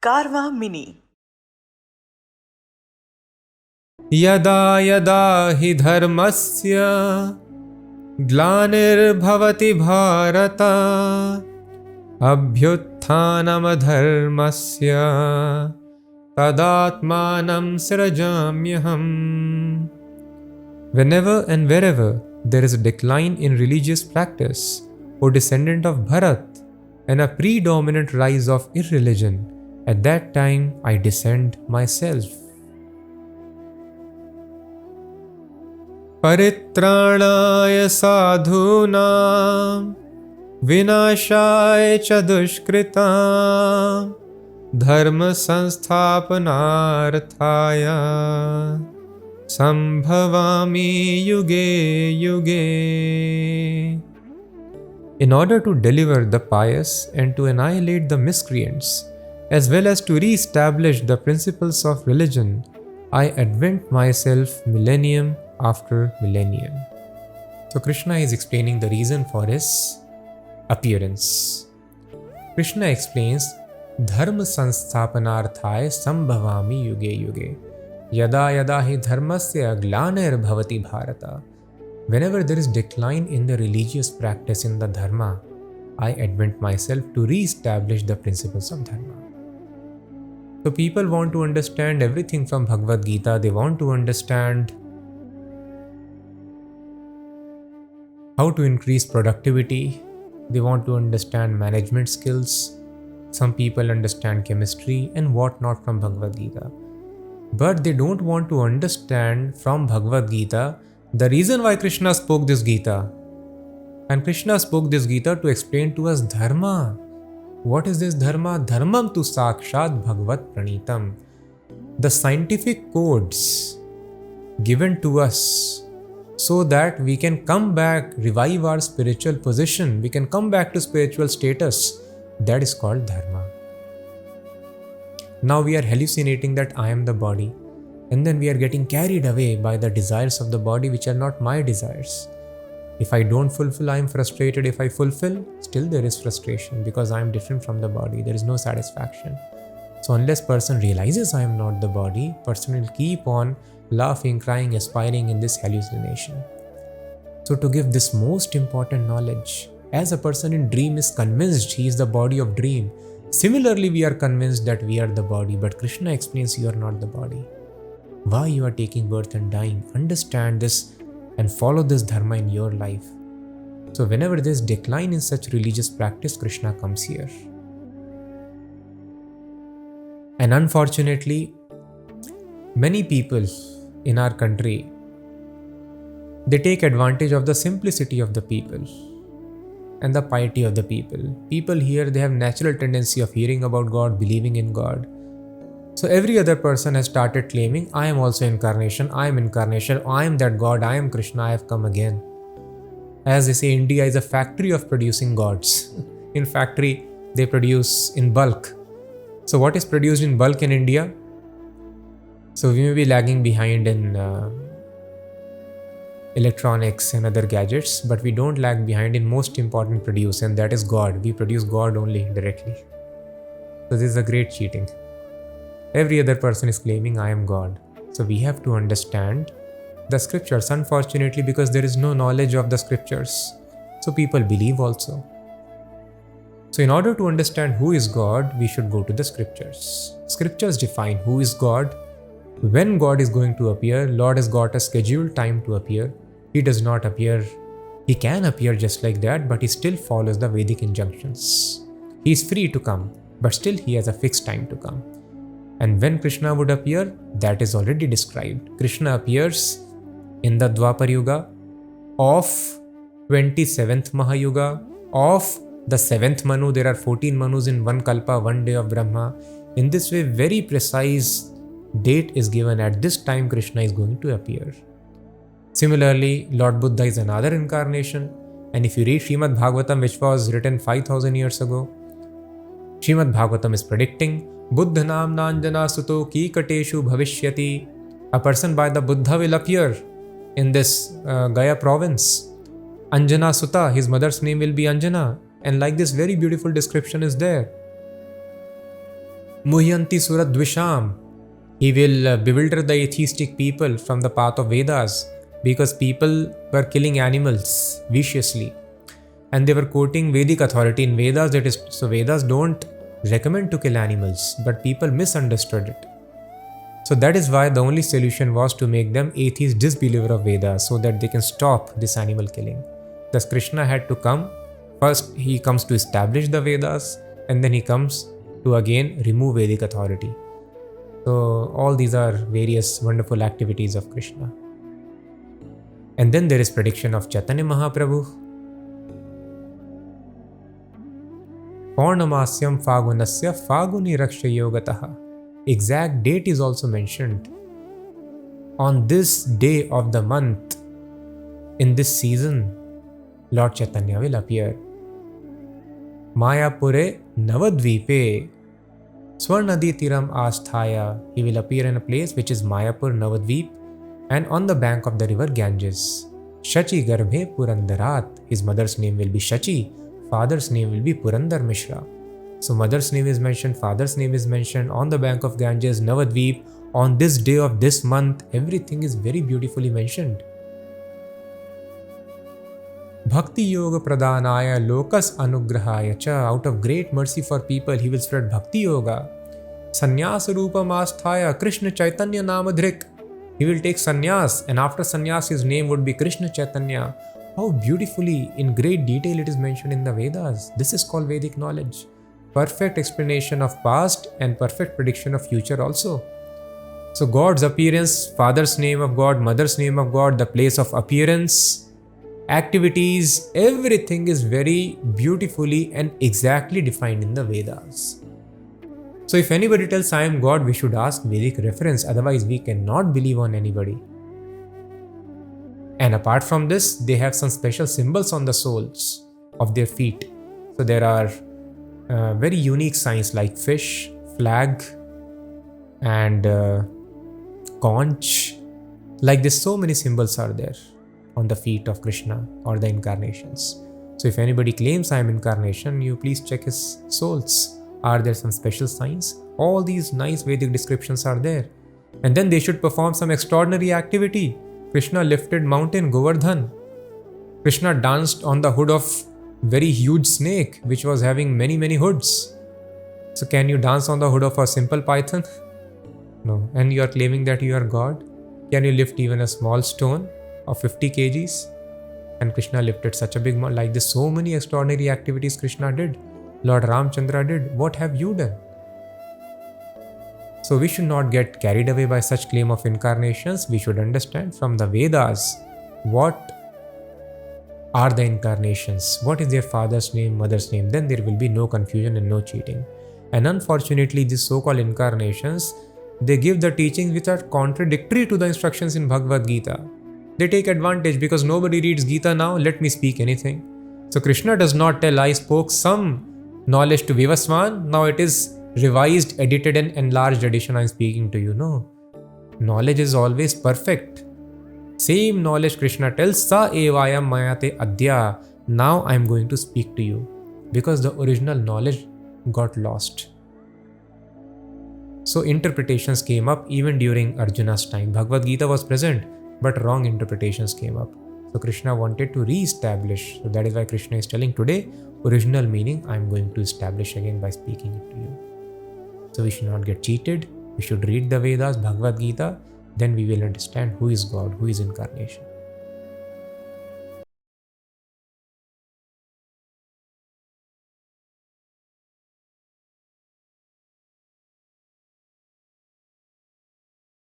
Karma Mini. Yada yada hi dharmasya glanirбhavati bharata abhyutthanam dharmasya tadatmanam srajamyaham. Whenever and wherever there is a decline in religious practice, O descendant of Bharat, and a predominant rise of irreligion, at that time I descend myself. Paritranaya sadhunam vinashaya cha dushkritam dharma sansthapanarthaya sambhavami yuge yuge. In order to deliver the pious and to annihilate the miscreants, as well as to re-establish the principles of religion, I advent myself millennium after millennium. So Krishna is explaining the reason for his appearance. Krishna explains, Dharma sansthapanarthaya sambhavami yuge yuge. Yada yada hi dharmasya glanir bhavati bharata. Whenever there is decline in the religious practice in the dharma, I advent myself to re-establish the principles of dharma. So people want to understand everything from Bhagavad Gita. They want to understand how to increase productivity. They want to understand management skills. Some people understand chemistry and whatnot from Bhagavad Gita. But they don't want to understand from Bhagavad Gita the reason why Krishna spoke this Gita. And Krishna spoke this Gita to explain to us dharma. What is this dharma? Dharmam tu sakshat bhagavat pranitam. The scientific codes given to us so that we can come back, revive our spiritual position, we can come back to spiritual status. That is called dharma. Now we are hallucinating that I am the body, and then we are getting carried away by the desires of the body which are not my desires. If I don't fulfill, I am frustrated. If I fulfill, still there is frustration because I am different from the body. There is no satisfaction. So unless person realizes I am not the body, person will keep on laughing, crying, aspiring in this hallucination. So to give this most important knowledge, as a person in dream is convinced he is the body of dream, similarly we are convinced that we are the body, but Krishna explains you are not the body. Why you are taking birth and dying? Understand this and follow this dharma in your life. So whenever there is decline in such religious practice, Krishna comes here. And unfortunately, many people in our country, they take advantage of the simplicity of the people and the piety of the people. People here, they have natural tendency of hearing about God, believing in God. So every other person has started claiming, I am also incarnation, I am incarnation, I am that God, I am Krishna, I have come again. As they say, India is a factory of producing gods. In factory, they produce in bulk. So what is produced in bulk in India? So we may be lagging behind in electronics and other gadgets, but we don't lag behind in most important produce, and that is God. We produce God only indirectly. So this is a great cheating. Every other person is claiming I am God. So we have to understand the scriptures, unfortunately, because there is no knowledge of the scriptures. So people believe also. So in order to understand who is God, we should go to the scriptures. Scriptures define who is God, when God is going to appear. Lord has got a scheduled time to appear. He does not appear. He can appear just like that, but he still follows the Vedic injunctions. He is free to come, but still he has a fixed time to come. And when Krishna would appear, that is already described. Krishna appears in the Dwapar Yuga of 27th Mahayuga of the 7th Manu. There are 14 Manus in one Kalpa, one day of Brahma. In this way, very precise date is given. At this time, Krishna is going to appear. Similarly, Lord Buddha is another incarnation. And if you read Srimad Bhagavatam, which was written 5000 years ago, Srimad Bhagavatam is predicting Buddha namnanjana suto kikateshu bhavishyati. A person by the Buddha will appear in this Gaya province. Anjana Sutta, his mother's name will be Anjana. And like this very beautiful description is there. Muhyanti Suradvisham. He will bewilder the atheistic people from the path of Vedas, because people were killing animals viciously. And they were quoting Vedic authority in Vedas. That is, so Vedas don't recommend to kill animals, but people misunderstood it. So that is why the only solution was to make them atheist disbeliever of Vedas, so that they can stop this animal killing. Thus Krishna had to come. First he comes to establish the Vedas, and then he comes to again remove Vedic authority. So all these are various wonderful activities of Krishna. And then there is prediction of Chaitanya Mahaprabhu. Paurnamasyam Fagunasya Faguni Rakshayogataha. Exact date is also mentioned. On this day of the month, in this season, Lord Chaitanya will appear. Mayapure Navadvipe Swarnadi Tiram Asthaya. He will appear in a place which is Mayapur Navadvip, and on the bank of the river Ganges. Shachi Garbhe Purandarat. His mother's name will be Shachi. Father's name will be Purandar Mishra. So mother's name is mentioned, father's name is mentioned, on the bank of Ganges, Navadvip, on this day of this month. Everything is very beautifully mentioned. Bhakti Yoga Pradhanaya Lokas Anugrahaya Cha. Out of great mercy for people, he will spread Bhakti Yoga. Sannyasa Rupa Masthaya Krishna Chaitanya Namadhrik. He will take sannyas, and after sannyas his name would be Krishna Chaitanya. How beautifully, in great detail it is mentioned in the Vedas. This is called Vedic knowledge. Perfect explanation of past and perfect prediction of future also. So God's appearance, father's name of God, mother's name of God, the place of appearance, activities, everything is very beautifully and exactly defined in the Vedas. So if anybody tells I am God, we should ask Vedic reference, otherwise we cannot believe on anybody. And apart from this, they have some special symbols on the soles of their feet. So there are very unique signs like fish, flag, and conch. Like this, so many symbols are there on the feet of Krishna or the incarnations. So if anybody claims I am incarnation, you please check his soles. Are there some special signs? All these nice Vedic descriptions are there. And then they should perform some extraordinary activity. Krishna lifted mountain Govardhan. Krishna danced on the hood of very huge snake which was having many hoods. So can you dance on the hood of a simple python? No. And you are claiming that you are God? Can you lift even a small stone of 50 kgs? And Krishna lifted such a big mountain. Like this, so many extraordinary activities Krishna did. Lord Ramchandra did. What have you done? So we should not get carried away by such claim of incarnations. We should understand from the Vedas what are the incarnations, what is their father's name, mother's name. Then there will be no confusion and no cheating. And unfortunately, these so-called incarnations, they give the teachings which are contradictory to the instructions in Bhagavad Gita. They take advantage because nobody reads Gita now, let me speak anything. So Krishna does not tell I spoke some knowledge to Vivaswan, now it is revised, edited and enlarged edition I am speaking to you. No. Knowledge is always perfect. Same knowledge Krishna tells, Sa evayam mayate adya. Now I am going to speak to you. Because the original knowledge got lost. So interpretations came up even during Arjuna's time. Bhagavad Gita was present, but wrong interpretations came up. So Krishna wanted to re-establish. So that is why Krishna is telling today, original meaning I am going to establish again by speaking it to you. So we should not get cheated. We should read the Vedas, Bhagavad Gita. Then we will understand who is God, who is incarnation.